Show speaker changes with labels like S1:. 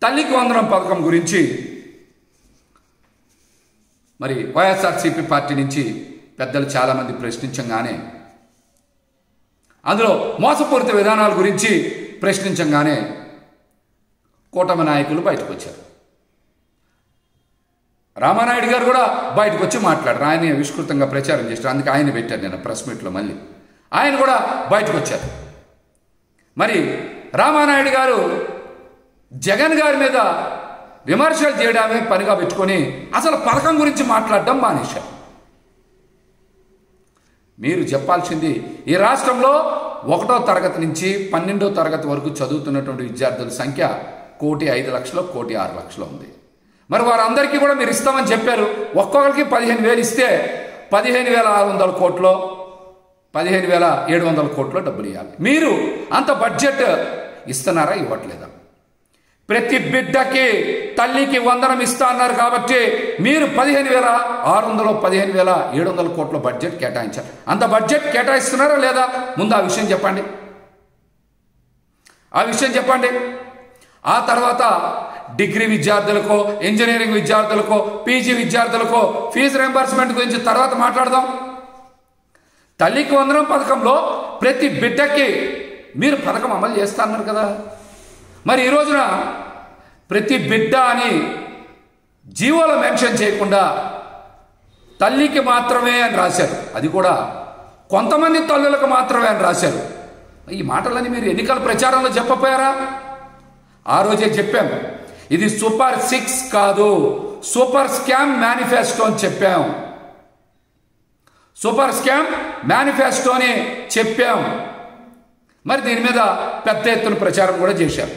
S1: తల్లికి వందనం పథకం గురించి మరి వైఎస్ఆర్సీపీ పార్టీ నుంచి పెద్దలు చాలామంది ప్రశ్నించంగానే, అందులో మోసపూరిత విధానాల గురించి ప్రశ్నించంగానే కూటమి నాయకులు బయటకు వచ్చారు. రామానాయుడు గారు కూడా బయటకు వచ్చి మాట్లాడారు. ఆయన విస్తృతంగా ప్రచారం చేశారు. అందుకే ఆయన పెట్టారు నేను ప్రెస్ మీట్లో. మళ్ళీ ఆయన కూడా బయటకు వచ్చారు. మరి రామానాయుడు గారు జగన్ గారి మీద విమర్శలు చేయడమే పనిగా పెట్టుకొని అసలు పథకం గురించి మాట్లాడడం మానేశారు. మీరు చెప్పాల్సింది, ఈ రాష్ట్రంలో 1వ తరగతి నుంచి 12వ తరగతి వరకు చదువుతున్నటువంటి విద్యార్థుల సంఖ్య 1,05,00,000 1,06,00,000 ఉంది. మరి వారందరికీ కూడా మీరు ఇస్తామని చెప్పారు. ఒక్కొక్కరికి 15,000 ఇస్తే 15,600 కోట్లు 15,700 కోట్లు డబ్బులు ఇవ్వాలి. మీరు అంత బడ్జెట్ ఇస్తున్నారా? ఇవ్వట్లేదా? ప్రతి బిడ్డకి తల్లికి వందనం ఇస్తా అన్నారు కాబట్టి మీరు 15,600 15,700 కోట్ల బడ్జెట్ కేటాయించారు. అంత బడ్జెట్ కేటాయిస్తున్నారా లేదా? ముందు ఆ విషయం చెప్పండి. ఆ తర్వాత డిగ్రీ విద్యార్థులకో, ఇంజనీరింగ్ విద్యార్థులకో, పీజీ విద్యార్థులకో ఫీజు రింబర్స్మెంట్ గురించి తర్వాత మాట్లాడదాం. తల్లికి వందనం పథకంలో ప్రతి బిడ్డకి మీరు పథకం అమలు చేస్తా అన్నారు కదా. మరి ఈ రోజున ప్రతి బిడ్డ అని జీవోలో మెన్షన్ చేయకుండా తల్లికి మాత్రమే అని రాశారు. అది కూడా కొంతమంది తల్లులకు మాత్రమే అని రాశారు. ఈ మాటలని మీరు ఎన్నికల ప్రచారంలో చెప్పపోయారా? ఆ రోజే చెప్పాం, ఇది సూపర్ 6 కాదు, సూపర్ స్కామ్ మేనిఫెస్టో అని చెప్పాం. సూపర్ స్కామ్ మేనిఫెస్టోని చెప్పాం. మరి దీని మీద పెద్ద ఎత్తున ప్రచారం కూడా చేశారు.